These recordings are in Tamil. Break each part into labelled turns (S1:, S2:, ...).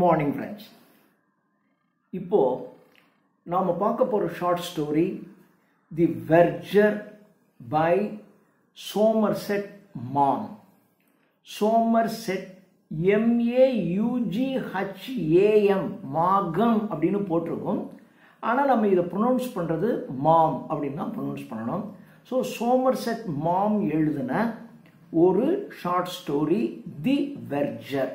S1: Morning friends. இப்போ நாம் பார்க்க போகிற short story the verger by Somerset Maugham. Somerset MAUGHAM மாகம் அப்படின்னு போட்டிருக்கோம். ஆனால் நம்ம இதை ப்ரொனவுன்ஸ் பண்ணுறது மாம் அப்படின்னு தான் ப்ரொனவுன்ஸ் பண்ணணும். ஸோ சோமர்செட் மாம் எழுதின ஒரு short story the verger.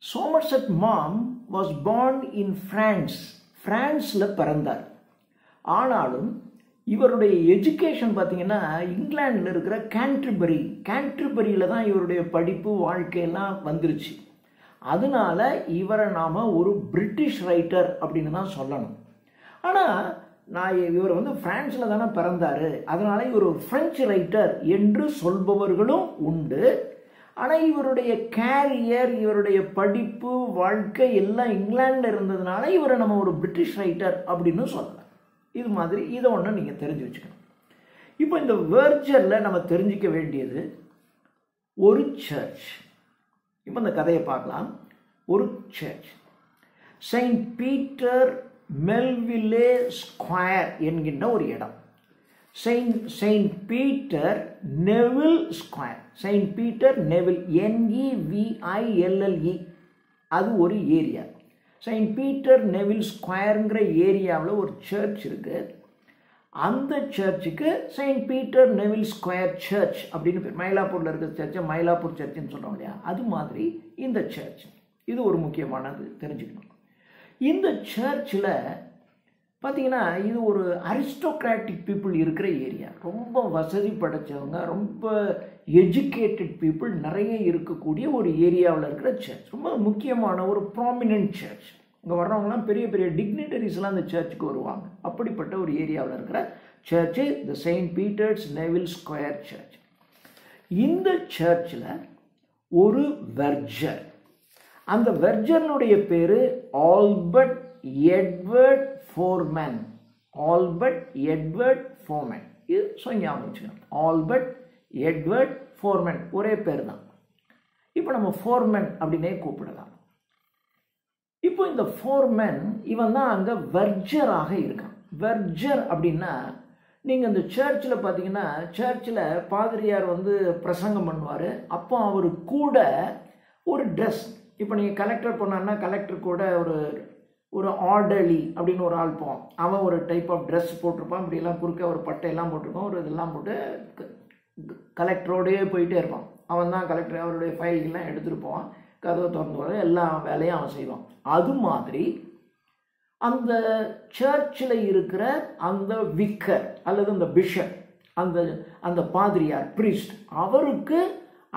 S1: Somerset Maugham was born in France. பிரான்ஸில் பிறந்தார். ஆனாலும் இவருடைய எஜுகேஷன் பார்த்தீங்கன்னா இங்கிலாண்டில் இருக்கிற கேன்ட்ரிபரியில் தான் இவருடைய படிப்பு வாழ்க்கையெல்லாம் வந்துருச்சு. அதனால இவரை நாம் ஒரு பிரிட்டிஷ் ரைட்டர் அப்படின்னு தான் சொல்லணும். ஆனால் இவர் பிரான்ஸில் தானே பிறந்தார், அதனால இவர் ஒரு பிரெஞ்சு ரைட்டர் என்று சொல்பவர்களும் உண்டு. ஆனால் இவருடைய கேரியர், இவருடைய படிப்பு, வாழ்க்கை எல்லாம் இங்கிலாண்டில் இருந்ததுனால இவரை நம்ம ஒரு பிரிட்டிஷ் ரைட்டர் அப்படின்னு சொல்லலாம். இது மாதிரி இதை ஒன்று நீங்கள் தெரிஞ்சு வச்சுக்கணும். இப்போ இந்த வெர்ஜரில் நம்ம தெரிஞ்சிக்க வேண்டியது ஒரு சர்ச். இப்போ இந்த கதையை பார்க்கலாம். ஒரு church, saint Peter Melville square என்கின்ற ஒரு இடம். Saint Peter Neville square, saint Peter Neville NEVILLE, அது ஒரு ஏரியா. செயின்ட் பீட்டர் நெவில் ஸ்கொயருங்கிற ஏரியாவில் ஒரு சர்ச் இருக்கு. அந்த சர்ச்சுக்கு saint Peter Neville square church அப்படின்னு பேர். மயிலாப்பூரில் இருக்கிற சர்ச்சை மயிலாப்பூர் சர்ச்சுன்னு சொல்கிறோம் இல்லையா, அது மாதிரி இந்த சர்ச். இது ஒரு முக்கியமானது தெரிஞ்சுக்கணும். இந்த சர்ச்சில் பார்த்தீங்கன்னா இது ஒரு அரிஸ்டோக்ராட்டிக் பீப்புள் இருக்கிற ஏரியா. ரொம்ப வசதி படைத்தவங்க, ரொம்ப எஜுகேட்டட் பீப்புள் நிறைய இருக்கக்கூடிய ஒரு ஏரியாவில் இருக்கிற சர்ச். ரொம்ப முக்கியமான ஒரு ப்ராமினன்ட் சர்ச். இங்கே வர்றவங்கலாம் பெரிய பெரிய டிக்னிட்டரிஸ்லாம் அந்த சர்ச்சுக்கு வருவாங்க. அப்படிப்பட்ட ஒரு ஏரியாவில் இருக்கிற church the Saint Peter's Neville square church. இந்த சர்ச்சில் ஒரு வெர்ஜர், அந்த வெர்ஜனுடைய பேர் Albert Edward Foreman. Albert Edward Foreman, இது ஞாபகம் வச்சுக்கணும். ஆல்பர்ட் எட்வர்ட் ஃபோர்மேன், ஒரே பேர் தான். இப்போ நம்ம ஃபோர்மேன் அப்படின்னே கூப்பிடலாம். இப்போ இந்த ஃபோர்மேன் இவன் தான் அங்கே வெர்ஜராக இருக்கான். வெர்ஜர் அப்படின்னா நீங்கள் இந்த சர்ச்சில் பார்த்தீங்கன்னா சர்ச்சில் பாதிரியார் பிரசங்கம் பண்ணுவார். அப்போ அவர் கூட ஒரு ட்ரெஸ், இப்போ நீங்கள் கலெக்டர் போனான்னா கலெக்டர் கூட ஒரு ஆர்டர்லி அப்படின்னு ஒரு ஆள் போவான். அவன் ஒரு டைப் ஆஃப் ட்ரெஸ் போட்டிருப்பான். இப்படியெல்லாம் குறுக்க ஒரு பட்டையெல்லாம் போட்டிருப்பான், ஒரு இதெல்லாம் போட்டு கலெக்டரோடையே போயிட்டே இருப்பான். அவன் தான் கலெக்டர். அவருடைய ஃபைல்கள்லாம் எடுத்துகிட்டு போவான், கதவை திறந்து வர எல்லா வேலையும் அவன் செய்வான். அது மாதிரி அந்த சர்ச்சில் இருக்கிற அந்த விக்கர் அல்லது அந்த பிஷப், அந்த பாதிரியார் பிரீஸ்ட், அவருக்கு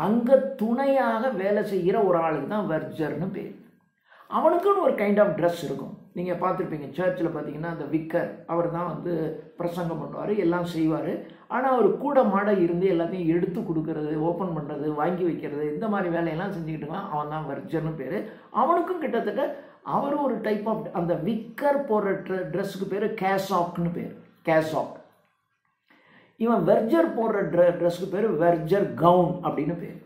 S1: அங்கே துணையாக வேலை செய்கிற ஒரு ஆளுக்கு தான் வெர்ஜர்னு பேர். அவனுக்குன்னு ஒரு கைண்ட் ஆஃப் ட்ரெஸ் இருக்கும். நீங்கள் பார்த்துருப்பீங்க சர்ச்சில் பார்த்தீங்கன்னா அந்த விக்கர் அவர் தான் பிரசங்கம் பண்ணுவார், எல்லாம் செய்வார். ஆனால் அவர் கூட மாட இருந்து எல்லாத்தையும் எடுத்து கொடுக்கறது, ஓப்பன் பண்ணுறது, வாங்கி வைக்கிறது, இந்த மாதிரி வேலையெல்லாம் செஞ்சுக்கிட்டு இருக்கான். அவன் தான் வெர்ஜர்னு பேர். அவனுக்கும் கிட்டத்தட்ட அவர் ஒரு டைப் ஆஃப் அந்த விக்கர் போடுற ட்ரெஸ்ஸுக்கு பேர் கேசாக்னு பேர். கேசாக். இவன் வெர்ஜர் போடுற ட்ரெஸ்ஸுக்கு பேர் வெர்ஜர் கவுன் அப்படின்னு பேர்.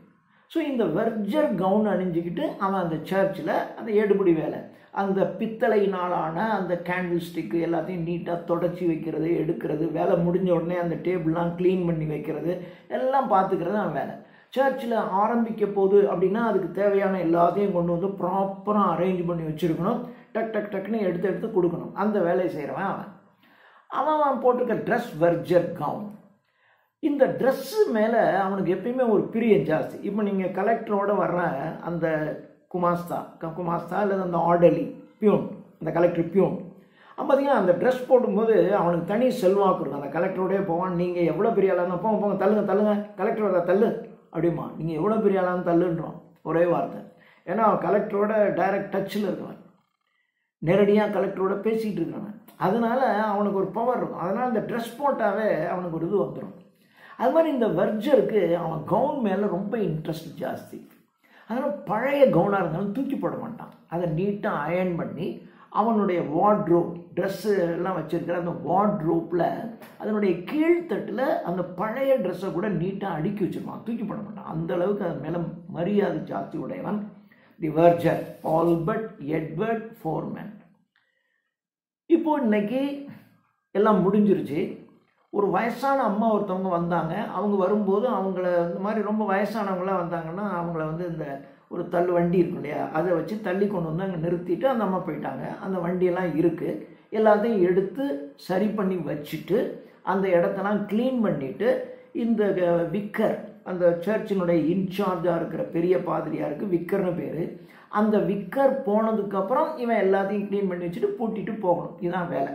S1: ஸோ இந்த வெர்ஜர் கவுன் அணிஞ்சிக்கிட்டு அவன் அந்த சர்ச்சில் அந்த எடுபடி வேலை, அந்த பித்தளையினாலான அந்த கேண்டில் ஸ்டிக்கு எல்லாத்தையும் நீட்டாக தொடச்சி வைக்கிறது, எடுக்கிறது, வேலை முடிஞ்ச உடனே அந்த டேபிள்லாம் க்ளீன் பண்ணி வைக்கிறது, எல்லாம் பார்த்துக்கிறது அவன் வேலை. சர்ச்சில் ஆரம்பிக்க போகுது அப்படின்னா அதுக்கு தேவையான எல்லாத்தையும் கொண்டு ப்ராப்பராக அரேஞ்ச் பண்ணி வச்சுருக்கணும். டக் டக் டக்குன்னு எடுத்து கொடுக்கணும். அந்த வேலையை செய்கிறவன் அவன் போட்டிருக்க ட்ரெஸ் வெர்ஜர் கவுன். இந்த ட்ரெஸ்ஸு மேலே அவனுக்கு எப்பயுமே ஒரு பிரியம் ஜாஸ்தி. இப்போ நீங்கள் கலெக்டரோடு வர்ற அந்த குமாஸ்தா அல்லது அந்த ஆர்டர்லி பியூன், அந்த கலெக்டர் பியூன், பார்த்தீங்கன்னா அந்த ட்ரெஸ் போடும்போது அவனுக்கு தனி செல்வாக்கு இருக்கும். அந்த கலெக்டரோடே போவான். நீங்கள் எவ்வளோ பெரிய ஆளாக போங்க தள்ளுங்க கலெக்டரோட தள்ளு அப்படிமா, நீங்கள் எவ்வளோ பெரிய ஆளான்னு தள்ளுன்றோம் ஒரே வார்த்தை. ஏன்னா அவன் கலெக்டரோட டைரக்ட் டச்சில் இருக்கிறவன், நேரடியாக கலெக்டரோட பேசிகிட்டு இருக்கிறவன். அதனால் அவனுக்கு ஒரு பவர் இருக்கும். அதனால் இந்த ட்ரெஸ் போட்டாவே அவனுக்கு ஒரு இது வந்துடும். அது மாதிரி இந்த வெர்ஜருக்கு அவன் கவுன் மேலே ரொம்ப இன்ட்ரெஸ்ட் ஜாஸ்தி. அதனால் பழைய கவுனாக இருந்தாலும் தூக்கி போட மாட்டான். அதை நீட்டாக அயர்ன் பண்ணி அவனுடைய வார்ட்ரோப், ட்ரெஸ்ஸு எல்லாம் வச்சுருக்கிற அந்த வார்ட்ரோப்பில் அதனுடைய கீழ்த்தட்டில் அந்த பழைய ட்ரெஸ்ஸை கூட நீட்டாக அடுக்கி வச்சுருப்பான், தூக்கி போட மாட்டான். அந்தளவுக்கு அது மேலே மரியாதை ஜாஸ்தி உடையவன் தி வெர்ஜர் ஆல்பர்ட் எட்வர்ட் ஃபோர்மேன். இப்போ இன்னைக்கு எல்லாம் முடிஞ்சிருச்சு. ஒரு வயசான அம்மா ஒருத்தவங்க வந்தாங்க. அவங்க வரும்போது அவங்கள இந்த மாதிரி ரொம்ப வயசானவங்களாம் வந்தாங்கன்னா அவங்கள வந்து இந்த ஒரு தள்ளு வண்டி இருக்கும் இல்லையா, அதை வச்சு தள்ளி கொண்டு வந்து அங்கே நிறுத்திட்டு அந்த அம்மா போயிட்டாங்க. அந்த வண்டியெல்லாம் இருக்குது. எல்லாத்தையும் எடுத்து சரி பண்ணி வச்சுட்டு அந்த இடத்தெல்லாம் க்ளீன் பண்ணிவிட்டு இந்த விக்கர், அந்த சர்ச்சினுடைய இன்சார்ஜாக இருக்கிற பெரிய பாதிரியாருக்கு விக்கர்னு பேர், அந்த விக்கர் போனதுக்கப்புறம் இவன் எல்லாத்தையும் க்ளீன் பண்ணி வச்சுட்டு பூட்டிட்டு போகணும். இதுதான் வேலை.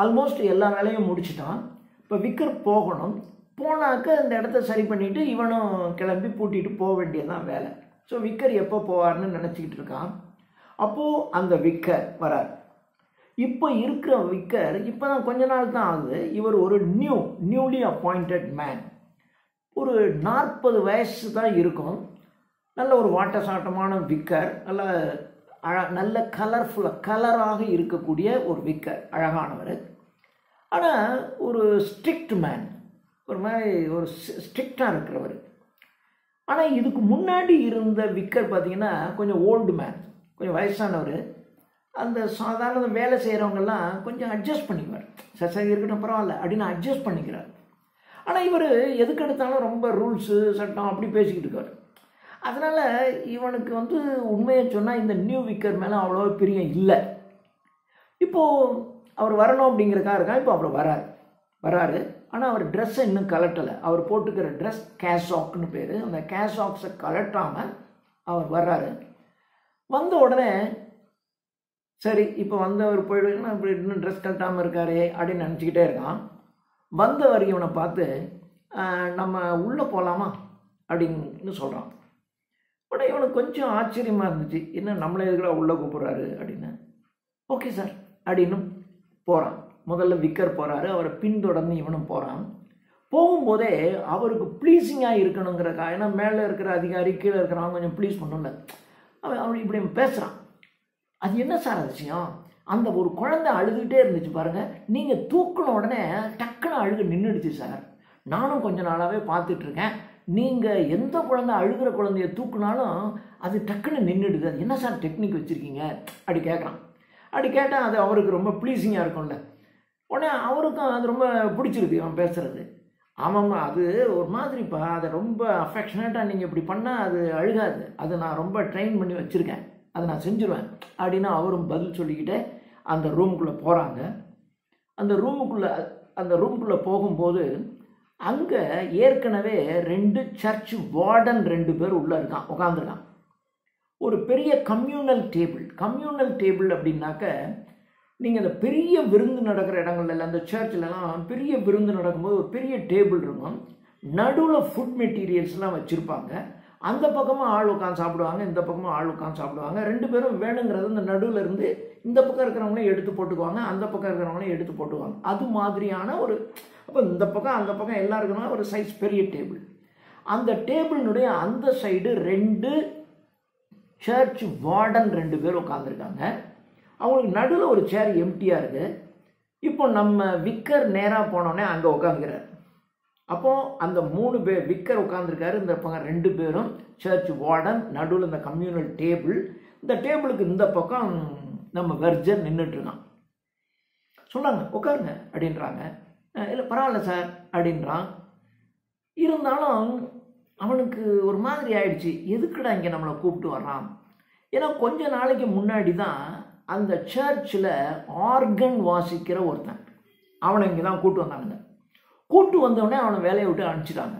S1: ஆல்மோஸ்ட் எல்லா வேலையும் முடிச்சுட்டான். இப்போ விக்கர் போகணும். போனாக்க இந்த இடத்த சரி பண்ணிவிட்டு இவனும் கிளம்பி பூட்டிட்டு போக வேண்டியதுதான் வேலை. ஸோ விக்கர் எப்போ போவார்னு நினச்சிக்கிட்டு இருக்கான். அப்போது அந்த விக்கர் வரார். இப்போ இருக்கிற விக்கர் இப்போ தான் கொஞ்ச நாள் தான் ஆகுது. இவர் ஒரு நியூலி அப்பாயிண்டட் மேன். ஒரு 40 வயசு தான் இருக்கும். நல்ல ஒரு வாட்ட சாட்டமான விக்கர், நல்ல கலராக இருக்கக்கூடிய ஒரு விக்கர், அழகானவர். ஆனால் ஒரு ஸ்ட்ரிக்ட் மேன், ஒரு மாதிரி ஒரு ஸ்ட்ரிக்டாக இருக்கிறவர். ஆனால் இதுக்கு முன்னாடி இருந்த விக்கர் பார்த்திங்கன்னா கொஞ்சம் ஓல்டு மேன், கொஞ்சம் வயசானவர். அந்த சாதாரண வேலை செய்கிறவங்கெல்லாம் கொஞ்சம் அட்ஜஸ்ட் பண்ணிக்குவார். சரி இருக்கட்டும் பரவாயில்ல அப்படின்னு அட்ஜஸ்ட் பண்ணிக்கிறார். ஆனால் இவர் எதுக்கு எடுத்தாலும் ரொம்ப ரூல்ஸு சட்டம் அப்படி பேசிக்கிட்டு இருக்கார். அதனால் இவனுக்கு வந்து உண்மையை சொன்னால் இந்த நியூ விக்கர் மேலே அவ்வளோ பிரியம் இல்லை. இப்போது அவர் வரணும் அப்படிங்கிறக்காக இருக்கான். இப்போ அவர் வராரு. ஆனால் அவர் ட்ரெஸ்ஸை இன்னும் கலட்டலை. அவர் போட்டுக்கிற ட்ரெஸ் கேஷாக்னு பேர். அந்த கேஷாக்ஸை கலட்டாமல் அவர் வர்றாரு. வந்த உடனே சரி இப்போ வந்தவர் போயிடுன்னா இப்படி இன்னும் ட்ரெஸ் கலட்டாமல் இருக்காரே அப்படின்னு நினச்சிக்கிட்டே இருக்கான். வந்தவர் இவனை பார்த்து நம்ம உள்ளே போகலாமா அப்படின்னு சொல்கிறான். உடனே இவனுக்கு கொஞ்சம் ஆச்சரியமாக இருந்துச்சு. என்ன நம்மளே எதுக்குள்ள உள்ளே கூப்பிட்றாரு அப்படின்னு. ஓகே சார் அப்படின்னு போகிறான். முதல்ல விக்கர் போகிறாரு. அவரை பின்தொடர்ந்து இவனும் போகிறான். போகும்போதே அவருக்கு ப்ளீஸிங்காக இருக்கணுங்கிறக்காக, ஏன்னா மேலே இருக்கிற அதிகாரி கீழே இருக்கிறவங்க கொஞ்சம் ப்ளீஸ் பண்ணல, அவன் இப்படி பேசுகிறான். அது என்ன சார் விஷயம்? அந்த ஒரு குழந்தை அழுதுகிட்டே இருந்துச்சு பாருங்கள், நீங்கள் தூக்கின உடனே டக்குன்னு அழுக நின்றுடுச்சு சார். நானும் கொஞ்ச நாளாகவே பார்த்துட்ருக்கேன். நீங்கள் எந்த குழந்தை அழுகிற குழந்தைய தூக்குனாலும் அது டக்குன்னு நின்றுடுது. அது என்ன சார் டெக்னிக் வச்சுருக்கீங்க அப்படி கேட்குறான். அப்படி கேட்டால் அது அவருக்கு ரொம்ப ப்ளீஸிங்காக இருக்கும்ல. உடனே அவருக்கும் அது ரொம்ப பிடிச்சிருக்கு அவன் பேசுகிறது. ஆமாம்மா, அது ஒரு மாதிரிப்பா, அதை ரொம்ப அஃபெக்ஷனேட்டாக நீங்கள் இப்படி பண்ணால் அது அழுகாது. அதை நான் ரொம்ப ட்ரெயின் பண்ணி வச்சுருக்கேன், அதை நான் செஞ்சுருவேன் அப்படின்னு அவரும் பதில் சொல்லிக்கிட்டே அந்த ரூமுக்குள்ளே போகிறாங்க. அந்த ரூமுக்குள்ளே போகும்போது அங்கே ஏற்கனவே 2 சர்ச் வார்டன் 2 பேர் உள்ளே உட்காந்துருக்கான். ஒரு பெரிய கம்யூனல் டேபிள் அப்படின்னாக்க, நீங்கள் அந்த பெரிய விருந்து நடக்கிற இடங்கள்ல, அந்த சர்ச்சிலலாம் பெரிய விருந்து நடக்கும்போது ஒரு பெரிய டேபிள் இருக்கும். நடுவில் ஃபுட் மெட்டீரியல்ஸ்லாம் வச்சுருப்பாங்க. அந்த பக்கமும் ஆள் உட்காந்து சாப்பிடுவாங்க, இந்த பக்கமும் ஆள் உட்காந்து சாப்பிடுவாங்க. 2 பேரும் வேணுங்கிறது இந்த நடுவில் இருந்து இந்த பக்கம் இருக்கிறவங்களையும் எடுத்து போட்டுக்குவாங்க, அந்த பக்கம் இருக்கிறவங்களையும் எடுத்து போட்டுக்குவாங்க. அது மாதிரியான ஒரு, அப்போ இந்த பக்கம் அந்த பக்கம் எல்லாம் இருக்கணும், ஒரு சைஸ் பெரிய டேபிள். அந்த டேபிளினுடைய அந்த சைடு 2 சர்ச் வார்டன் 2 பேர் உட்காந்துருக்காங்க. அவங்களுக்கு நடுவில் ஒரு சேர் எம்டியாக இருக்குது. இப்போ நம்ம விக்கர் நேராக போனோடனே அங்கே உட்காந்துக்கிறார். அப்போது அந்த 3 பேர் விக்கர் உட்காந்துருக்காரு. இந்த பக்கம் 2 பேரும் சர்ச் வார்டன், நடுவில் இந்த கம்யூனல் டேபிள். இந்த டேபிளுக்கு இந்த பக்கம் நம்ம வெர்ஜர் நின்றுட்டுருக்கான். சொல்கிறாங்க உட்காருங்க அப்படின்றாங்க. இல்லை பரவாயில்ல சார் அப்படின்றான். இருந்தாலும் அவனுக்கு ஒரு மாதிரி ஆயிடுச்சு, எதுக்குடா இங்கே நம்மளை கூப்பிட்டு வர்றான். ஏன்னா கொஞ்ச நாளைக்கு முன்னாடி தான் அந்த சர்ச்சில் ஆர்கன் வாசிக்கிற ஒருத்தன், அவனை இங்கே தான் கூட்டு வந்தோடனே அவனை வேலையை விட்டு அனுப்பிச்சிட்டாங்க.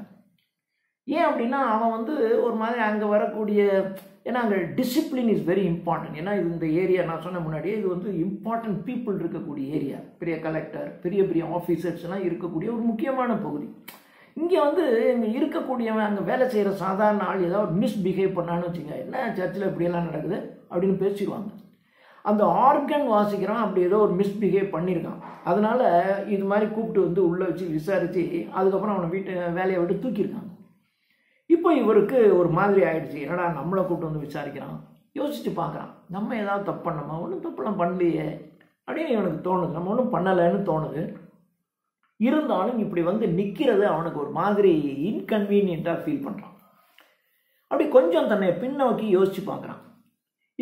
S1: ஏன் அப்படின்னா அவன் வந்து ஒரு மாதிரி அங்கே வரக்கூடிய, ஏன்னா அங்கே டிசிப்ளின் இஸ் வெரி இம்பார்ட்டன்ட். ஏன்னா இது இந்த ஏரியா நான் சொன்ன முன்னாடியே இது வந்து இம்பார்ட்டன்ட் பீப்புள் இருக்கக்கூடிய ஏரியா. பெரிய கலெக்டர், பெரிய ஆஃபீஸர்ஸ்லாம் இருக்கக்கூடிய ஒரு முக்கியமான பகுதி. இங்கே வந்து இங்கே இருக்கக்கூடியவன், அங்கே வேலை செய்கிற சாதாரண ஆள் ஏதாவது மிஸ்பிஹேவ் பண்ணான்னு வச்சுங்க, என்ன சர்ச்சில் இப்படியெல்லாம் நடக்குது அப்படின்னு பேசிடுவாங்க. அந்த ஆர்கன் வாசிக்கிறான் அப்படி ஏதோ ஒரு மிஸ்பிஹேவ் பண்ணியிருக்கான். அதனால் இது மாதிரி கூப்பிட்டு வந்து உள்ளே வச்சு விசாரித்து அதுக்கப்புறம் அவனை வேலையை விட்டு தூக்கியிருக்காங்க. இப்போ இவருக்கு ஒரு மாதிரி ஆயிடுச்சு, என்னடா நம்மளை கூப்பிட்டு வந்து விசாரிக்கிறான். யோசித்து பார்க்குறான், நம்ம ஏதாவது தப்பு பண்ணோமா? ஒன்றும் தப்புலாம் பண்ணலையே அப்படின்னு இவனுக்கு தோணுது. நம்ம ஒன்றும் பண்ணலைன்னு தோணுது. இருந்தாலும் இப்படி வந்து நிற்கிறது அவனுக்கு ஒரு மாதிரி இன்கன்வீனியண்ட்டாக ஃபீல் பண்ணுறான். அப்படி கொஞ்சம் தன்னை பின்னோக்கி யோசித்து பார்க்குறான்.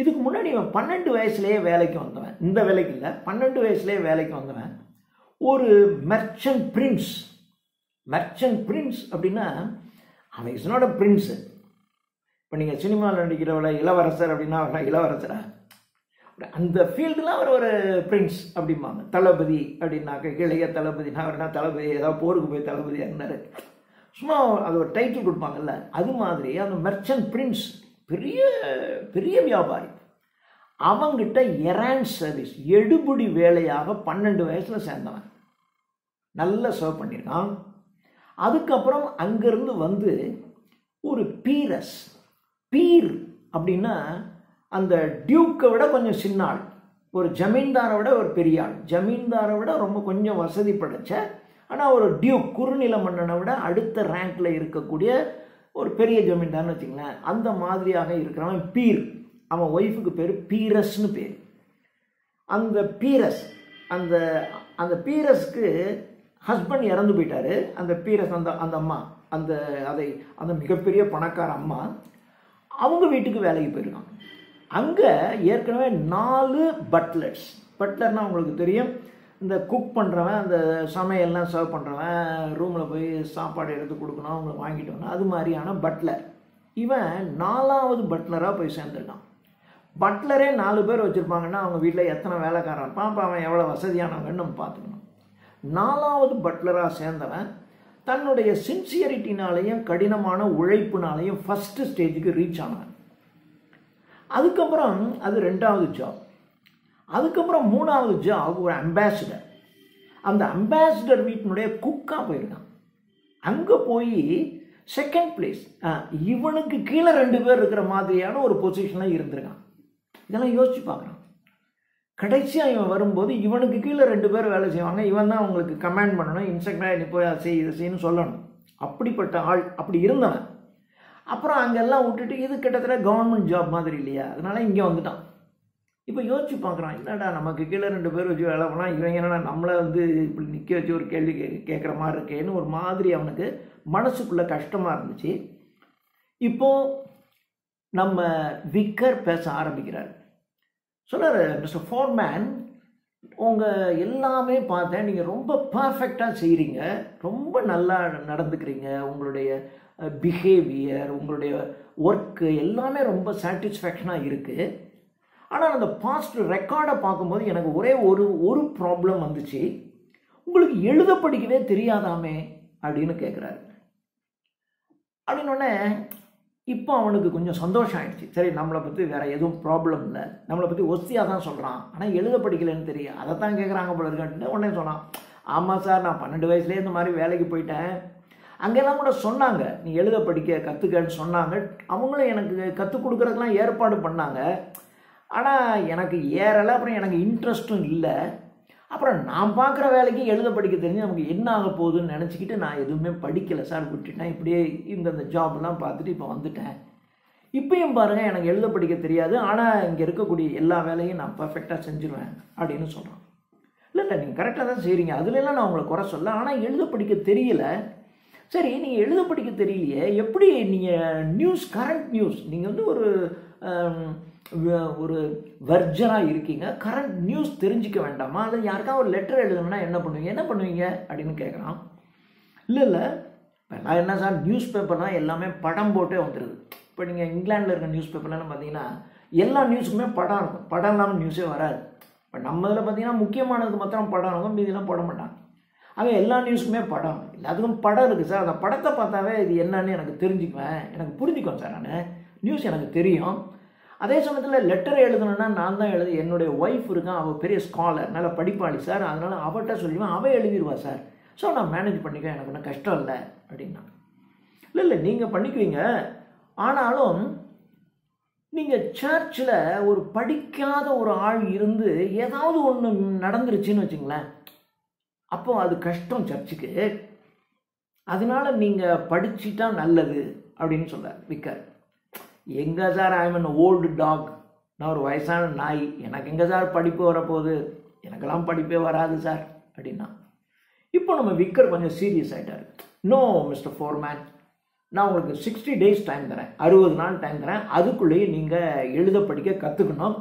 S1: இதுக்கு முன்னாடி இவன் 12 வயசுலேயே வேலைக்கு வந்தவன், இந்த வேலைக்கு இல்லை, 12 வயசுலேயே வேலைக்கு வந்தவன் ஒரு மெர்ச்சன்ட் பிரின்ஸ். மெர்ச்சன்ட் பிரின்ஸ் அப்படின்னா அவன் இஸ் நாட் அ பிரின்ஸு. இப்போ நீங்கள் சினிமாவில் நடிக்கிறவள இளவரசர் அப்படின்னா அவன் இளவரசரா? அந்த ஃபீல்டில் அவர் ஒரு பிரின்ஸ் அப்படிம்பாங்க. தளபதி அப்படின்னாக்க இளைய தளபதினா அவர்னா தளபதி, ஏதாவது போருக்கு போய் தளபதியாக இருந்தார், சும்மா அது ஒரு டைட்டில் கொடுப்பாங்கல்ல, அது மாதிரி அந்த மெர்ச்சன்ட் பிரின்ஸ் பெரிய பெரிய வியாபாரி. அவங்கிட்ட எராண்ட் சர்வீஸ் எடுபடி வேலையாக 12 வயசில் சேர்ந்தவன், நல்லா சர்வ் பண்ணியிருக்கான். அதுக்கப்புறம் அங்கேருந்து வந்து ஒரு பீரஸ், பீர் அப்படின்னா அந்த டியூக்கை விட கொஞ்சம் சின்ன ஆள், ஒரு ஜமீன்தாரை விட ஒரு பெரிய ஆள், ஜமீன்தாரை விட ரொம்ப கொஞ்சம் வசதி படைச்ச, ஆனால் ஒரு டியூக் குறுநில மன்னனை விட அடுத்த ரேங்க்ல இருக்கக்கூடிய ஒரு பெரிய ஜமீன்தார்னு வச்சுங்களேன், அந்த மாதிரியாக இருக்கிறவன் பீர். அவன் ஒய்ஃபுக்கு பேர் பீரஸ்னு பேர். அந்த பீரஸ், அந்த அந்த பீரஸ்க்கு ஹஸ்பண்ட் இறந்து போயிட்டாரு. அந்த பீரஸ் அந்த அம்மா, அந்த மிகப்பெரிய பணக்கார அம்மா அவங்க வீட்டுக்கு வேலைக்கு போயிருக்காங்க. அங்கே ஏற்கனவே 4 பட்லர்ஸ். பட்லர்னால் உங்களுக்கு தெரியும், இந்த குக் பண்ணுறவன், அந்த சமையல்லாம் சர்வ் பண்ணுறவன், ரூமில் போய் சாப்பாடு எடுத்து கொடுக்கணும், அவங்களுக்கு வாங்கிட்டு வரணும், அது மாதிரியான பட்லர். இவன் 4வது பட்லராக போய் சேர்ந்துருக்கான். பட்லரே 4 பேர் வச்சுருப்பாங்கன்னா அவங்க வீட்டில் எத்தனை வேலைக்காரன் இருப்பான், அப்போ அவன் எவ்வளோ வசதியானவங்கன்னு நம்ம பார்த்துக்கணும். 4வது பட்லராக சேர்ந்தவன் தன்னுடைய சின்சியரிட்டினாலையும் கடினமான உழைப்புனாலையும் ஃபஸ்ட்டு ஸ்டேஜுக்கு ரீச் ஆனவன். அதுக்கப்புறம் அது 2வது ஜாப். அதுக்கப்புறம் 3வது ஜாப் ஒரு அம்பாசிடர். அந்த அம்பாசிடர் வீட்டினுடைய குக்காக போயிருக்கான். அங்கே போய் செகண்ட் பிளேஸ், இவனுக்கு கீழே 2 பேர் இருக்கிற மாதிரியான ஒரு பொசிஷனில் இருந்திருக்கான். இதெல்லாம் யோசிச்சு பார்க்குறான். கடைசியாக இவன் வரும்போது இவனுக்கு கீழே 2 பேர் வேலை செய்வாங்க, இவன் தான் அவங்களுக்கு கமாண்ட் பண்ணணும், இன்ஸ்ட்ரக்டராக நீ போய் அதை செய் இதை செய்யணும்னு சொல்லணும். அப்படிப்பட்ட ஆள், அப்படி இருந்தவன். அப்புறம் அங்கெல்லாம் விட்டுட்டு இது கிட்டத்தட்ட கவர்மெண்ட் ஜாப் மாதிரி இல்லையா, அதனால இங்கே வந்துட்டான். இப்போ யோசிச்சு பார்க்குறான், என்னடா நமக்கு கீழே 2 பேர் வச்சு வேலை பண்ணால் இவங்க என்னடா நம்மளை வந்து இப்படி நிற்க வச்சு ஒரு கேள்வி கேட்குற மாதிரி இருக்கேன்னு ஒரு மாதிரி அவனுக்கு மனசுக்குள்ளே கஷ்டமாக இருந்துச்சு. இப்போது நம்ம விக்கர் பேச ஆரம்பிக்கிறார். சொல்கிறார், மிஸ்டர் ஃபோர்மேன், உங்கள் எல்லாமே பார்த்தேன், நீங்கள் ரொம்ப பர்ஃபெக்டாக செய்கிறீங்க, ரொம்ப நல்லா நடந்துக்கிறீங்க, உங்களுடைய பிஹேவியர், உங்களுடைய ஒர்க்கு எல்லாமே ரொம்ப சாட்டிஸ்ஃபேக்ஷனாக இருக்குது. ஆனால் அந்த பாஸ்ட் ரெக்கார்டை பார்க்கும்போது எனக்கு ஒரே ஒரு ப்ராப்ளம் வந்துச்சு, உங்களுக்கு எழுத படிக்கவே தெரியாதாமே அப்படின்னு கேட்குறாரு. அப்படின்னோடனே இப்போ அவனுக்கு கொஞ்சம் சந்தோஷம் ஆயிடுச்சு. சரி, நம்மளை பற்றி வேறு எதுவும் ப்ராப்ளம் இல்லை, நம்மளை பற்றி ஒஸ்தியாக தான் சொல்கிறான், ஆனால் எழுத படிக்கலைன்னு தெரியும், அதை தான் கேட்குறாங்க போல இருக்கான்ட்டு உடனே சொன்னான், ஆமாம் சார், நான் 12 வயசுலேயே இந்த மாதிரி வேலைக்கு போயிட்டேன், அங்கெல்லாம் கூட சொன்னாங்க நீ எழுத படிக்க கற்றுக்கன்னு சொன்னாங்க, அவங்களும் எனக்கு கற்றுக் கொடுக்குறதுக்கெலாம் ஏற்பாடு பண்ணாங்க, ஆனால் எனக்கு ஏறலை, அப்புறம் எனக்கு இன்ட்ரெஸ்ட்டும் இல்லை, அப்புறம் நான் பார்க்குற வேலைக்கு எழுத படிக்க தெரிஞ்சு நமக்கு என்ன ஆக போகுதுன்னு நினச்சிக்கிட்டு நான் எதுவுமே படிக்கலை சார், விட்டுட்டேன், இப்படியே இந்த ஜாப்லாம் பார்த்துட்டு இப்போ வந்துட்டேன். இப்பயும் பாருங்கள், எனக்கு எழுத படிக்க தெரியாது, ஆனால் இங்கே இருக்கக்கூடிய எல்லா வேலையும் நான் பர்ஃபெக்டாக செஞ்சுருவேன் அப்படின்னு சொல்கிறான். இல்லை நீங்கள் கரெக்டாக தான் செய்கிறீங்க, அதுலலாம் நான் உங்களை குறை சொல்ல, ஆனால் எழுத படிக்க தெரியல. சரி, நீங்கள் எழுத படிக்க தெரியலையே, எப்படி நீங்கள் கரண்ட் நியூஸ், நீங்கள் வந்து ஒரு வெர்ஜனாக இருக்கீங்க, கரண்ட் நியூஸ் தெரிஞ்சிக்க வேண்டாமா, அதை யாருக்காவது ஒரு லெட்டர் எழுதணும்னா என்ன பண்ணுவீங்க அப்படின்னு கேட்குறான். இல்லை இப்போல்லாம் என்ன சார், நியூஸ் பேப்பர்லாம் எல்லாமே படம் போட்டே வந்துடுது. இப்போ நீங்கள் இங்கிலாண்டில் இருக்க நியூஸ் பேப்பர்லாம் பார்த்தீங்கன்னா எல்லா நியூஸுக்குமே படம் இருக்கும், படம் இல்லாமல் நியூஸே வராது. இப்போ நம்ம இதில் பார்த்தீங்கன்னா முக்கியமானதுக்கு மாத்திரம் படம் இருக்கும், மீதிலாம் போட மாட்டாங்க. ஆக எல்லா நியூஸுக்குமே படம், எல்லாத்துக்கும் படம் இருக்குது சார், அந்த படத்தை பார்த்தாவே இது என்னன்னு எனக்கு தெரிஞ்சுக்குவேன், எனக்கு புரிஞ்சுக்குவேன் சார், நான் நியூஸ் எனக்கு தெரியும். அதே சமயத்தில் லெட்டர் எழுதணுன்னா நான் தான் எழுது, என்னுடைய ஒய்ஃப் இருக்கான், அவள் பெரிய ஸ்காலர், நல்லா படிப்பாளி சார், அதனால் அவட்ட சொல்லுவேன், அவள் எழுதிடுவா சார், ஸோ நான் மேனேஜ் பண்ணிக்குவேன், எனக்கு ஒன்றும் கஷ்டம் இல்லை அப்படின்னா. இல்லை நீங்கள் பண்ணிக்குவீங்க, ஆனாலும் நீங்கள் சர்ச்சில் ஒரு படிக்காத ஒரு ஆள் இருந்து ஏதாவது ஒன்று நடந்துருச்சுன்னு வச்சுங்களேன், அப்போ அது கஷ்டம் சர்ச்சுக்கு, அதனால நீங்கள் படிச்சுட்டா நல்லது அப்படின்னு சொல்கிறார் விக்கர். எங்கே sir, I am an old dog, நான் ஒரு வயசான நாய், எனக்கு எங்கே சார் படிப்பு வரப்போகுது, எனக்கெல்லாம் படிப்பே வராது சார் அப்படின்னா. இப்போ நம்ம விக்கர் கொஞ்சம் சீரியஸ் ஆகிட்டார். நோ மிஸ்டர் ஃபோர்மேன், நான் உங்களுக்கு 60 days டைம் தரேன், 60 நாள் டைம் தரேன், அதுக்குள்ளேயே நீங்கள் எழுத படிக்க கற்றுக்கணும்.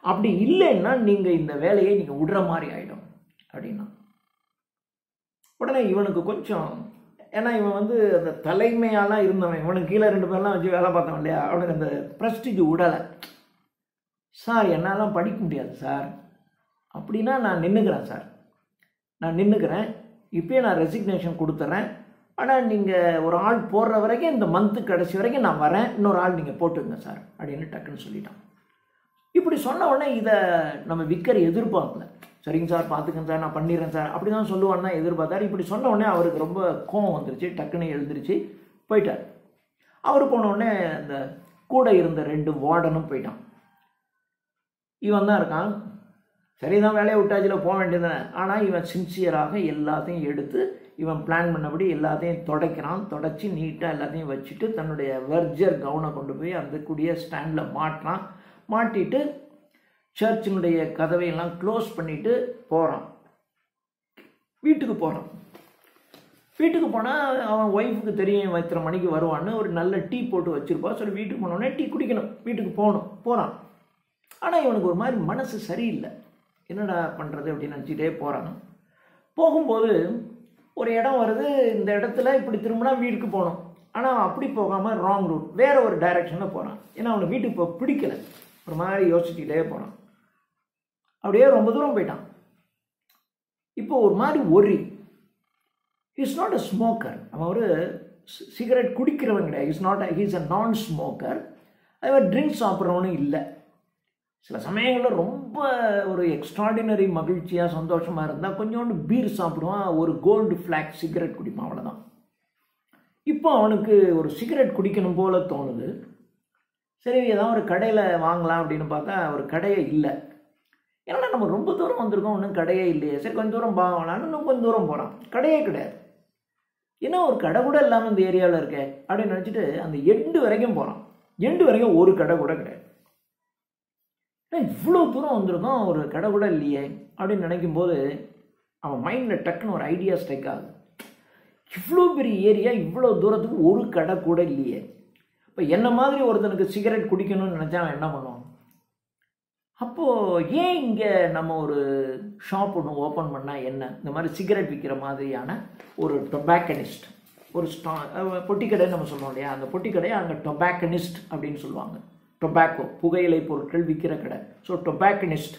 S1: அப்படி இல்லைன்னா நீங்கள் இந்த வேலையை நீங்கள் விடுற மாதிரி ஆகிடும் அப்படின்னா. உடனே இவனுக்கு கொஞ்சம், ஏன்னா இவன் வந்து அந்த தலைமையாலாம் இருந்தவன், இவனுக்கு கீழே 2 பேர்லாம் வச்சு வேலை பார்த்தவன் இல்லையா, அவனுக்கு அந்த ப்ரெஸ்டீஜ் விடலை. சார் என்னாலாம் படிக்க முடியாது சார் அப்படின்னா, நான் நின்றுக்கிறேன் சார், நான் நின்றுக்கிறேன், இப்போயே நான் ரெசிக்னேஷன் கொடுத்துட்றேன், ஆனால் நீங்கள் ஒரு ஆள் போடுற வரைக்கும் இந்த மந்த்து கடைசி வரைக்கும் நான் வரேன், இன்னொரு ஆள் நீங்கள் போட்டுங்க சார் அப்படின்னு டக்குன்னு சொல்லிட்டான். இப்படி சொன்ன உடனே இதை நம்ம விக்கர் எதிர்பார்க்கல. சரிங்க சார், பார்த்துக்கங்க சார், நான் பண்ணிடுறேன் சார் அப்படி தான் சொல்லுவான்னு தான் எதிர்பார்த்தார். இப்படி சொன்ன உடனே அவருக்கு ரொம்ப கோவம் வந்துருச்சு, டக்குன்னு எழுந்திருச்சு போயிட்டார். அவர் போன உடனே அந்த கூட இருந்த 2 வார்டனும் போயிட்டான். இவன் தான் இருக்கான், சரிதான் வேலையை விட்டாச்சில் போக வேண்டியதுதானே. ஆனால் இவன் சின்சியராக எல்லாத்தையும் எடுத்து இவன் பிளான் பண்ணபடி எல்லாத்தையும் துடைக்கிறான். துடைச்சி நீட்டாக எல்லாத்தையும் வச்சுட்டு தன்னுடைய வெர்ஜர் கவுனை கொண்டு போய் அந்த கூடிய ஸ்டாண்டில் மாட்டுறான். மாட்டிட்டு சர்ச்சினுடைய கதவையெல்லாம் க்ளோஸ் பண்ணிட்டு போகிறான். வீட்டுக்கு போகிறான். வீட்டுக்கு போனால் அவன் ஒய்ஃபுக்கு தெரியும் இத்தனை மணிக்கு வருவான்னு, ஒரு நல்ல டீ போட்டு வச்சுருப்பா. சொல்லி வீட்டுக்கு போனோடனே டீ குடிக்கணும், வீட்டுக்கு போகிறான். ஆனால் இவனுக்கு ஒரு மாதிரி மனசு சரியில்லை, என்னடா பண்ணுறது அப்படின்னு நினச்சிட்டே போகிறான். போகும்போது ஒரு இடம் வருது, இந்த இடத்துல இப்படி திரும்பினா வீட்டுக்கு போகணும், ஆனால் அப்படி போகாமல் ராங் ரூட் வேறு ஒரு டைரெக்ஷனில் போகிறான். ஏன்னா அவனுக்கு வீட்டுக்கு இப்போ பிடிக்கல, ஒரு மாதிரி யோசிச்சுக்கிட்டே போகிறான். அப்படியே ரொம்ப தூரம் போயிட்டான். இப்போ ஒரு மாதிரி worry. Is not a smoker, அவன் ஒரு சிகரெட் குடிக்கிறவன் கிடையாது. ஹீஸ் அ நான் ஸ்மோக்கர். அதே மாதிரி ட்ரிங்க்ஸ் சாப்பிட்றவனும் இல்லை. சில சமயங்களில் ரொம்ப ஒரு எக்ஸ்ட்ராடினரி மகிழ்ச்சியாக சந்தோஷமாக இருந்தால் கொஞ்சோண்டு பீர் சாப்பிடுவான், ஒரு கோல்டு ஃப்ளாக் சிகரெட் குடிப்பான், அவ்வளோதான். இப்போ அவனுக்கு ஒரு சிகரெட் குடிக்கணும் போல தோணுது. சரி ஏதாவது ஒரு கடையில் வாங்கலாம் அப்படின்னு பார்த்தா ஒரு கடையே இல்லை. ஏன்னா நம்ம ரொம்ப தூரம் வந்திருக்கோம், ஒன்றும் கடையே இல்லையே, சரி கொஞ்சம் தூரம் வாங்கலான்னு இன்னும் கொஞ்சம் தூரம் போகிறான், கடையே கிடையாது. ஏன்னா ஒரு கடை கூட இல்லாமல் இந்த ஏரியாவில் இருக்கே அப்படின்னு நினச்சிட்டு அந்த எண்டு வரைக்கும் போகிறான். எண்டு வரைக்கும் ஒரு கடை கூட கிடையாது. இவ்வளோ தூரம் வந்திருக்கோம், ஒரு கடை கூட இல்லையே அப்படின்னு நினைக்கும் போது அவன் மைண்டில் டக்குன்னு ஒரு ஐடியா ஸ்ட்ரைக் ஆகுது. இவ்வளோ பெரிய ஏரியா, இவ்வளோ தூரத்துக்கு ஒரு கடை கூட இல்லையே. இப்போ என்ன மாதிரி ஒருத்தனுக்கு சிகரெட் குடிக்கணும்னு நினச்சா அவன் என்ன பண்ணுவான்? அப்போது ஏன் இங்கே நம்ம ஒரு ஷாப் ஒன்று ஓப்பன் பண்ணால் என்ன, இந்த மாதிரி சிகரெட் விற்கிற மாதிரியான ஒரு டொபாக்கனிஸ்ட், ஒரு பொட்டிக்கடைன்னு நம்ம சொல்லுவோம் இல்லையா, அந்த பொட்டிக்கடையை அங்கே டொபாக்கனிஸ்ட் அப்படின்னு சொல்லுவாங்க. டொபாக்கோ, புகையிலை பொருட்கள் விற்கிற கடை. ஸோ டொபாக்கனிஸ்ட்.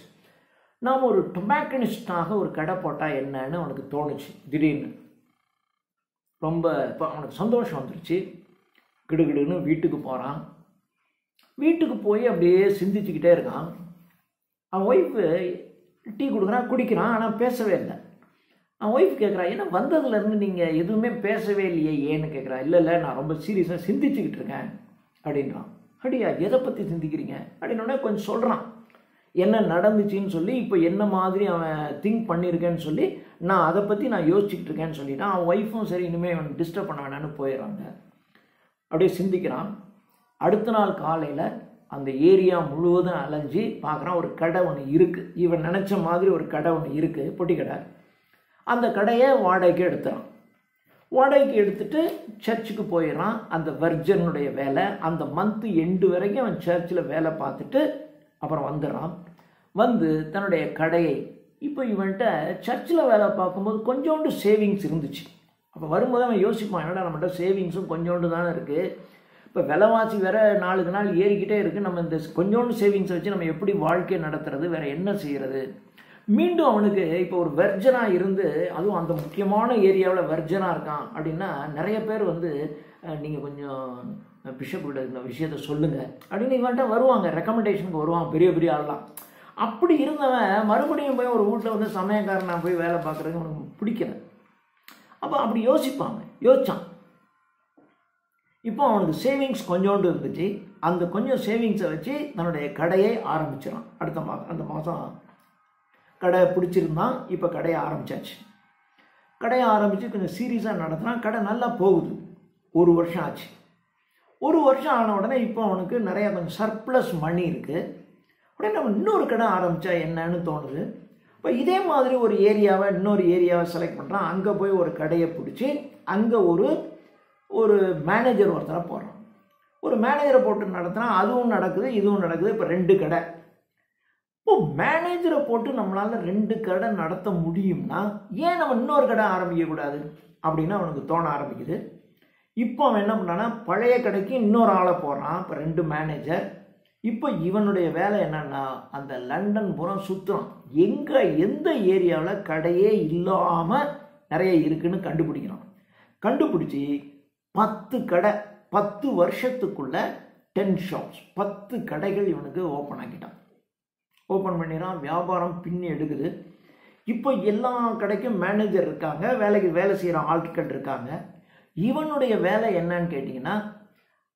S1: நாம் ஒரு டொபாக்கனிஸ்டாக ஒரு கடை போட்டால் என்னன்னு அவனுக்கு தோணுச்சு திடீர்னு. ரொம்ப இப்போ அவனுக்கு சந்தோஷம் வந்துருச்சு. கிடுகிடுன்னு வீட்டுக்கு போகிறான். வீட்டுக்கு போய் அப்படியே சிந்திச்சுக்கிட்டே இருக்கான். அவன் ஒய்ஃபு டீ கொடுக்குறான், குடிக்கிறான், ஆனால் பேசவே இல்லை. அவன் ஒய்ஃப் கேட்குறா, ஏன்னா வந்ததுலேருந்து நீங்கள் எதுவுமே பேசவே இல்லையே ஏன்னு கேட்குறா. இல்லை நான் ரொம்ப சீரியஸாக சிந்திச்சுக்கிட்டு இருக்கேன் அப்படின்றான். அப்படியா, எதை பற்றி சிந்திக்கிறீங்க அப்படின்னோடனே கொஞ்சம் சொல்கிறான் என்ன நடந்துச்சின்னு சொல்லி. இப்போ என்ன மாதிரி அவன் திங்க் பண்ணியிருக்கேன்னு சொல்லி, நான் அதை பற்றி நான் யோசிச்சுக்கிட்டு இருக்கேன்னு சொல்லிட்டான். அவன் ஒய்ஃபும் சரி இனிமேல் அவன் டிஸ்டர்ப் பண்ண வேணான்னு போயிடுறாங்க. அப்படியே சிந்திக்கிறான். அடுத்த நாள் காலையில் அந்த ஏரியா முழுவதும் அலைஞ்சி பார்க்குறான், ஒரு கடை ஒன்று இருக்குது. இவன் நினச்ச மாதிரி ஒரு கடை ஒன்று இருக்குது, பொட்டி கடை. அந்த கடையை வாடகைக்கு எடுத்துறான். வாடகைக்கு எடுத்துட்டு சர்ச்சுக்கு போயிடறான். அந்த வெர்ஜனுடைய வேலை, அந்த மந்த்து எண்டு வரைக்கும் அவன் சர்ச்சில் வேலை பார்த்துட்டு அப்புறம் வந்துடுறான். வந்து தன்னுடைய கடையை, இப்போ இவன்கிட்ட சர்ச்சில் வேலை பார்க்கும்போது கொஞ்சோண்டு சேவிங்ஸ் இருந்துச்சு. அப்போ வரும்போது அவன் யோசிப்பான், என்னடா நம்மகிட்ட சேவிங்ஸும் கொஞ்சோண்டு தானே இருக்குது, இப்போ விலைவாசி வேறு நாளுக்கு நாள் ஏறிக்கிட்டே இருக்குது, நம்ம இந்த கொஞ்சோண்டு சேவிங்ஸை வச்சு நம்ம எப்படி வாழ்க்கை நடத்துறது, வேறு என்ன செய்கிறது. மீண்டும் அவனுக்கு இப்போ ஒரு வெர்ஜனாக இருந்து, அதுவும் அந்த முக்கியமான ஏரியாவில் வெர்ஜனாக இருக்கான் அப்படின்னா நிறைய பேர் வந்து நீங்கள் கொஞ்சம் பிஷப்கிட்ட இந்த விஷயத்த சொல்லுங்கள் அப்படின்னு இவன்ட்ட வருவாங்க, ரெக்கமெண்டேஷனுக்கு வருவாங்க பெரிய பெரிய ஆள்லாம். அப்படி இருந்தவன் மறுபடியும் போய் ஒரு வீட்டில் வந்து சமயக்காரன் நான் போய் வேலை பார்க்குறது அவனுக்கு பிடிக்கல. அப்போ அப்படி யோசித்தான். இப்போ அவனுக்கு சேவிங்ஸ் கொஞ்சோண்டு இருந்துச்சு. அந்த கொஞ்சம் சேவிங்ஸை வச்சு தன்னுடைய கடையை ஆரம்பிச்சிடான். அந்த மாதம் கடை பிடிச்சிருந்தான். இப்போ கடையை ஆரம்பித்தாச்சு. கடையை ஆரம்பித்து கொஞ்சம் சீரியஸாக நடத்தினா கடை நல்லா போகுது. 1 வருஷம் ஆச்சு. 1 வருஷம் ஆன உடனே இப்போ அவனுக்கு நிறையா கொஞ்சம் சர்ப்ளஸ் மணி இருக்குது. உடனே நம்ம இன்னொரு கடை ஆரம்பித்தா என்னன்னு தோணுது. இப்போ இதே மாதிரி இன்னொரு ஏரியாவை செலக்ட் பண்ணுறான். அங்கே போய் ஒரு கடையை பிடிச்சி அங்கே ஒரு மேனேஜர் ஒருத்தரை போடுறான். ஒரு மேனேஜரை போட்டு நடத்தினா அதுவும் நடக்குது இதுவும் நடக்குது. இப்போ 2 கடை. இப்போ மேனேஜரை போட்டு நம்மளால் 2 கடை நடத்த முடியும்னா ஏன் நம்ம இன்னொரு கடை ஆரம்பிக்கக்கூடாது அப்படின்னு அவனுக்கு தோண ஆரம்பிக்குது. இப்போ அவன் என்ன பண்ணான்னா பழைய கடைக்கு இன்னொரு ஆளை போடுறான். இப்போ 2 மேனேஜர். இப்போ இவனுடைய வேலை என்னன்னா அந்த லண்டன் புறம் சுற்றுறான். எந்த ஏரியாவில் கடையே இல்லாமல் நிறைய இருக்குன்னு கண்டுபிடிக்கிறான். கண்டுபிடிச்சி 10 கடை 10 வருஷத்துக்குள்ள 10 ஷாப்ஸ் 10 கடைகள் இவனுக்கு ஓப்பன் ஆக்கிட்டான். ஓப்பன் பண்ணிடுறான். வியாபாரம் பின்னி எடுக்குது. இப்போ எல்லா கடைக்கும் மேனேஜர் இருக்காங்க, வேலை செய்கிற ஆட்கள் இருக்காங்க. இவனுடைய வேலை என்னன்னு கேட்டிங்கன்னா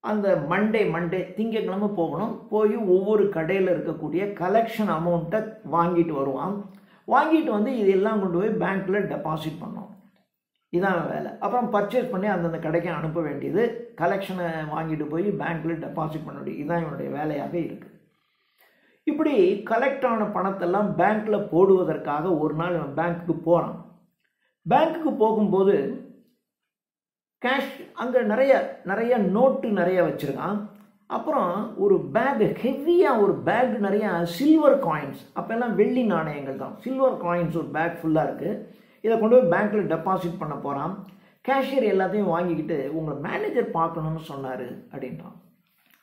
S1: அந்த மண்டே திங்கட்கிழமை போகணும். போய் ஒவ்வொரு கடையில் இருக்கக்கூடிய கலெக்ஷன் அமௌண்ட்டை வாங்கிட்டு வருவான். வாங்கிட்டு வந்து இதெல்லாம் கொண்டு போய் பேங்க்கில் டெபாசிட் பண்ணோம். இதான் வேலை. அப்புறம் பர்ச்சேஸ் பண்ணி அந்தந்த கடைக்கு அனுப்ப வேண்டியது, கலெக்ஷனை வாங்கிட்டு போய் பேங்க்கில் டெபாசிட் பண்ண வேண்டியது. இதுதான் இவனுடைய வேலையாக இருக்குது. இப்படி கலெக்ட் ஆன பணத்தெல்லாம் பேங்க்கில் போடுவதற்காக ஒரு நாள் இவன் பேங்க்குக்கு போகிறான். பேங்க்குக்கு போகும்போது கேஷ் அங்கே நிறைய நோட்டு நிறைய வச்சுருக்கான். அப்புறம் ஒரு பேக் ஹெவியாக ஒரு பேக் நிறைய சில்வர் காயின்ஸ், அப்போல்லாம் வெள்ளி நாணயங்கள் தான், சில்வர் காயின்ஸ் ஒரு பேக் ஃபுல்லாக இருக்குது. இதை கொண்டு போய் பேங்க்கில் டெபாசிட் பண்ண போகிறான். கேஷியர் எல்லாத்தையும் வாங்கிக்கிட்டு உங்களை மேனேஜர் பார்க்கணுன்னு சொன்னார் அப்படின்றான்.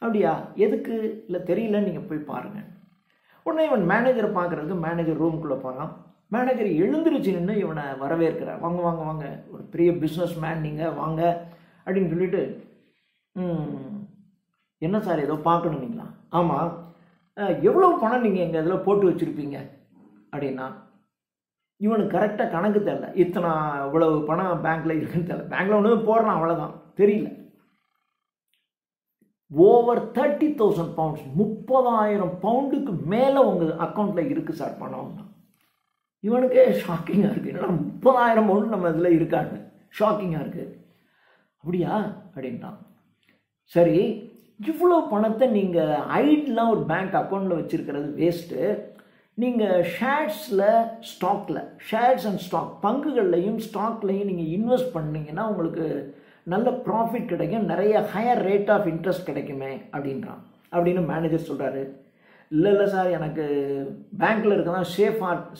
S1: அப்படியா, எதுக்கு? இல்லை தெரியல, நீங்கள் போய் பாருங்கள். உடனே இவன் மேனேஜரை பார்க்குறதுக்கு மேனேஜர் ரூமுக்குள்ளே போகிறான். மேனேஜர் எழுந்திருச்சு நின்று இவனை வரவேற்கிறார். வாங்க வாங்க வாங்க, ஒரு பெரிய பிஸ்னஸ் மேன் நீங்கள், வாங்க அப்படின்னு சொல்லிட்டு, என்ன சார் ஏதோ பார்க்கணுங்களா? ஆமாம், எவ்வளோ பணம் நீங்கள் எங்கள் இதில் போட்டு வச்சுருப்பீங்க அப்படின்னா. இவனுக்கு கரெக்டாக கணக்கு தெரியல. இவ்வளவு பணம் பேங்க்கில் இருக்குன்னு தெரியல. பேங்க்கில் ஒன்று போடுறான், அவ்வளோதான், தெரியல. ஓவர் 30,000 பவுண்ட்ஸ், 30,000 பவுண்டுக்கு மேலே உங்கள் அக்கௌண்ட்டில் இருக்குது சார் பணம்னா. இவனுக்கே ஷாக்கிங்காக இருக்குது. என்னடா 30,000 பவுண்டு நம்ம இதில் இருக்கான்னு ஷாக்கிங்காக இருக்குது. அப்படியா அப்படின்ட்டான். சரி, இவ்வளோ பணத்தை நீங்கள் ஐட்லாம் ஒரு பேங்க் அக்கௌண்ட்டில் வச்சுருக்கிறது வேஸ்ட்டு. நீங்கள் ஷேர்ஸ் அண்ட் ஸ்டாக் பங்குகள்லையும் ஸ்டாக்லையும் நீங்கள் இன்வெஸ்ட் பண்ணிங்கன்னா உங்களுக்கு நல்ல ப்ராஃபிட் கிடைக்கும், நிறைய ஹையர் ரேட் ஆஃப் இன்ட்ரெஸ்ட் கிடைக்குமே அப்படின்றான். அப்படின்னு மேனேஜர் சொல்கிறாரு. இல்லை சார், எனக்கு பேங்க்கில் இருக்க தான்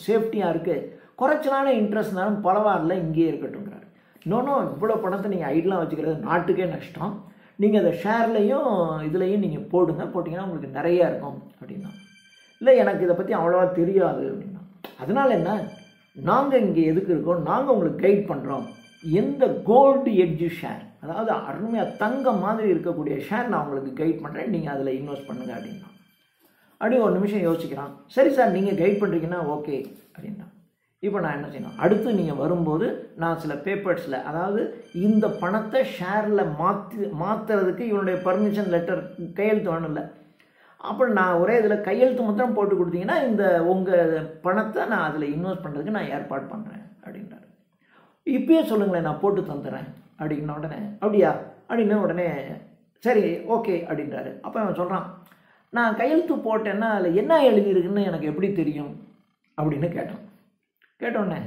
S1: சேஃப்டியாக இருக்குது, குறைச்சலான இன்ட்ரெஸ்ட்னாலும் பரவாயில்ல, இங்கேயே இருக்கட்டும்ங்கிறாரு. இன்னொன்றும் இவ்வளோ பணத்தை நீங்கள் ஐட்லாம் வச்சுக்கிறது நாட்டுக்கே நஷ்டம், நீங்கள் அதை ஷேர்லையும் இதுலேயும் நீங்கள் போட்டிங்கன்னா உங்களுக்கு நிறையா இருக்கும் அப்படின்னா. இல்லை, எனக்கு இதை பற்றி அவ்வளோவா தெரியாது அப்படின்னா. அதனால் என்ன, நாங்கள் இங்கே எதுக்கு இருக்கோம், நாங்கள் உங்களுக்கு கைட் பண்ணுறோம். எந்த கோல்டு எட்ஜு ஷேர், அதாவது அருமையாக தங்கம் மாதிரி இருக்கக்கூடிய ஷேர் நான் உங்களுக்கு கைட் பண்ணுறேன், நீங்கள் அதில் இன்வெஸ்ட் பண்ணுங்கள் அப்படின்னா. அப்படி ஒரு நிமிஷம் யோசிக்கிறான். சரி சார், நீங்கள் கைட் பண்ணுறீங்கன்னா ஓகே அப்படின்னா. இப்போ நான் என்ன செய்யணும், அடுத்து நீங்கள் வரும்போது நான் சில பேப்பர்ஸில், அதாவது இந்த பணத்தை ஷேரில் மாற்றுறதுக்கு இவனுடைய பர்மிஷன் லெட்டர் கையெழுத்து வேணும்ல, அப்புறம் நான் ஒரே இதில் கையெழுத்து மாத்திரம் போட்டு கொடுத்தீங்கன்னா இந்த உங்கள் பணத்தை நான் அதில் இன்வெஸ்ட் பண்ணுறதுக்கு நான் ஏற்பாடு பண்ணுறேன் அப்படின்றாரு. இப்பயே சொல்லுங்களேன், நான் போட்டு தந்துடுறேன் அப்படின்ன உடனே, அப்படியா அப்படின்னா உடனே சரி ஓகே அப்படின்றாரு. அப்போ அவன் சொல்கிறான், நான் கையெழுத்து போட்டேன்னா அதில் என்ன எழுதியிருக்குன்னு எனக்கு எப்படி தெரியும் அப்படின்னு கேட்டோடனே,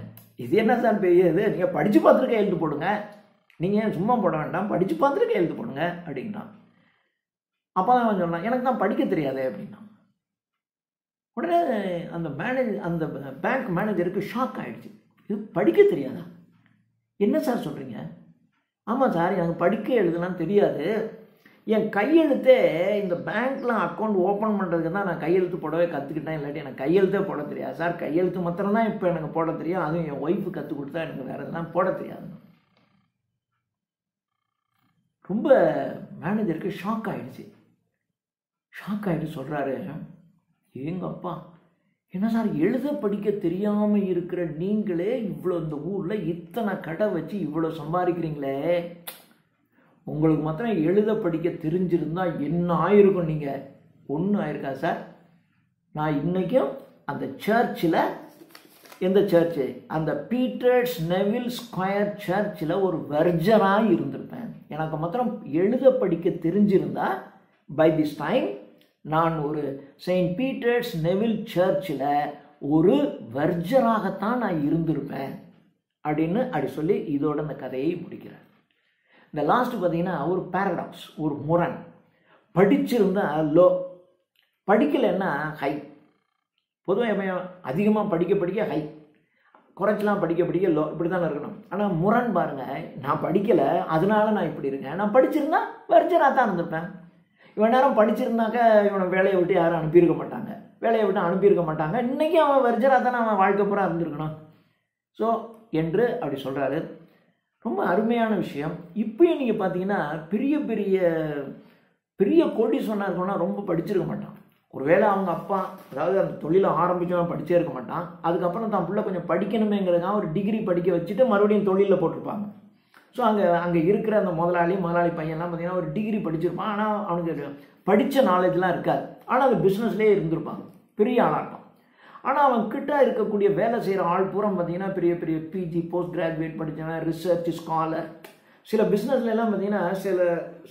S1: இது என்ன சார் பெரிய இது, நீங்கள் படித்து பார்த்துட்டு கையெழுத்து போடுங்க, நீங்கள் சும்மா போட வேண்டாம், படித்து பார்த்துட்டு கையெழுத்து போடுங்க அப்படின்றான். அப்போ தான் அவன் சொன்னான், எனக்கு தான் படிக்க தெரியாதே அப்படின்னா. உடனே அந்த பேங்க் மேனேஜருக்கு ஷாக் ஆகிடுச்சு. இது படிக்க தெரியாதா, என்ன சார் சொல்கிறீங்க? ஆமாம் சார், எனக்கு படிக்க எழுதலாம் தெரியாது, என் கையெழுத்தே இந்த பேங்க்கில் அக்கௌண்ட் ஓப்பன் பண்ணுறதுக்கு தான் நான் கையெழுத்து போடவே கற்றுக்கிட்டேன், இல்லாட்டி எனக்கு கையெழுத்தே போட தெரியாது சார், கையெழுத்து மாத்திரம்தான் இப்போ எனக்கு போட தெரியும், அதுவும் என் ஒய்ஃபு கற்றுக் கொடுத்தா எனக்கு வேறு எதுலாம் போட தெரியாது. ரொம்ப மேனேஜருக்கு ஷாக் ஆகிடுச்சு. சொல்கிறாரு, ஏங்கப்பா, என்ன சார் எழுத படிக்க தெரியாமல் இருக்கிற நீங்களே இவ்வளோ இந்த ஊரில் இத்தனை கடை வச்சு இவ்வளோ சம்பாதிக்கிறீங்களே, உங்களுக்கு மாத்திரம் எழுத படிக்க தெரிஞ்சிருந்தா என்ன ஆயிருக்கும்? நீங்கள் ஒன்றும் ஆயிருக்கா சார். நான் இன்றைக்கும் அந்த சர்ச்சில், எந்த சர்ச்சு, அந்த பீட்டர்ஸ் நெவில் ஸ்கொயர் சர்ச்சில் ஒரு வெர்ஜராக இருந்திருப்பேன். எனக்கு மாத்திரம் எழுத படிக்க தெரிஞ்சிருந்தா பை திஸ் டைம் நான் ஒரு செயின்ட் பீட்டர்ஸ் நெவில் சர்ச்சில் ஒரு வெர்ஜராகத்தான் நான் இருந்திருப்பேன் அப்படின்னு அப்படி சொல்லி இதோட அந்த கதையை முடிக்கிறேன். இந்த லாஸ்ட் பார்த்தீங்கன்னா ஒரு பேரடாக்ஸ், ஒரு முரண். படிச்சிருந்தா லோ, படிக்கலைன்னா ஹை. பொதுவாக அதிகமாக படிக்க படிக்க ஹை, குறைச்சலாம் படிக்க படிக்க லோ, இப்படி தானே இருக்கணும். ஆனால் முரண் பாருங்கள், நான் படிக்கலை அதனால நான் இப்படி இருக்கேன், நான் படிச்சிருந்தா வர்ஜராக தான் இருந்திருப்பேன். இவன் நேரம் படிச்சிருந்தாக்க இவனை வேலையை விட்டு யாரும் அனுப்பியிருக்க மாட்டாங்க, வேலையை விட்டு அனுப்பியிருக்க மாட்டாங்க. இன்றைக்கி அவன் வர்ஜராக தானே அவன் வாழ்க்கை பூரா இருந்திருக்கணும். ஸோ என்று அப்படி சொல்கிறாரு. ரொம்ப அருமையான விஷயம். இப்பயும் நீங்கள் பார்த்தீங்கன்னா பெரிய பெரிய பெரிய கோடீஸ்வரனாக இருக்கணும்னா ரொம்ப படிச்சிருக்க மாட்டான். ஒருவேளை அவங்க அப்பா அதாவது அந்த தொழிலை ஆரம்பித்தவன் படிச்சே இருக்க மாட்டான். அதுக்கப்புறம் தான் பிள்ளை கொஞ்சம் படிக்கணுமேங்கிறதுக்காக ஒரு டிகிரி படிக்க வச்சுட்டு மறுபடியும் தொழிலில் போட்டிருப்பாங்க. ஸோ அங்கே இருக்கிற அந்த முதலாளி பையன்லாம் பார்த்தீங்கன்னா ஒரு டிகிரி படிச்சிருப்பான். ஆனால் அவனுக்கு படித்த நாலேஜ்லாம் இருக்காது. ஆனால் அது பிஸ்னஸ்லேயே இருந்திருப்பாங்க, பெரிய ஆளாக இருப்பான். ஆனால் அவன் கிட்ட இருக்கக்கூடிய வேலை செய்கிற ஆள் பூரா பார்த்தீங்கன்னா பெரிய பெரிய பிஜி போஸ்ட் கிராஜுவேட் படித்தவன், ரிசர்ச் ஸ்காலர். சில பிஸ்னஸ்லாம் பார்த்தீங்கன்னா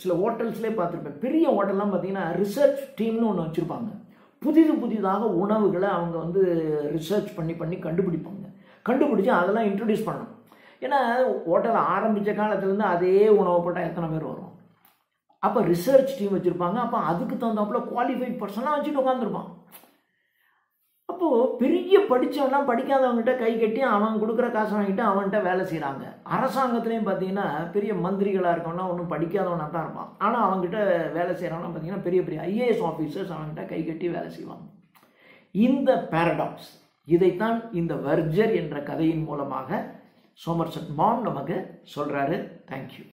S1: சில ஹோட்டல்ஸ்லேயே பார்த்துருப்பேன். பெரிய ஹோட்டல்லாம் பார்த்தீங்கன்னா ரிசர்ச் டீம்னு ஒன்று வச்சுருப்பாங்க. புதிதாக உணவுகளை அவங்க வந்து ரிசர்ச் பண்ணி கண்டுபிடிச்சி அதெல்லாம் இன்ட்ரடியூஸ் பண்ணணும். ஏன்னா ஹோட்டலை ஆரம்பித்த காலத்துலேருந்து அதே உணவை போட்டால் எத்தனை பேர் வரும்? அப்போ ரிசர்ச் டீம் வச்சுருப்பாங்க. அப்போ அதுக்கு தகுந்தாப்புல குவாலிஃபைட் பர்சனாக வச்சுட்டு உட்காந்துருப்பான். அப்போது பெரிய படித்தவன்லாம் படிக்காதவங்ககிட்ட கை கட்டி அவன் கொடுக்குற காசை வாங்கிட்டு அவன்கிட்ட வேலை செய்கிறாங்க. அரசாங்கத்துலேயும் பார்த்தீங்கன்னா பெரிய மந்திரிகளாக இருக்கவனா ஒன்றும் படிக்காதவனாக தான் இருப்பான். ஆனால் அவங்ககிட்ட வேலை செய்கிறவனா பார்த்தீங்கன்னா பெரிய பெரிய ஐஏஎஸ் ஆஃபீஸர்ஸ் அவன்கிட்ட கை கட்டி வேலை செய்வாங்க. இந்த பேரடாக்ஸ், இதைத்தான் இந்த வர்ஜர் என்ற கதையின் மூலமாக சோமர்செட் மாம் நமக்கு சொல்கிறாரு. தேங்க்யூ.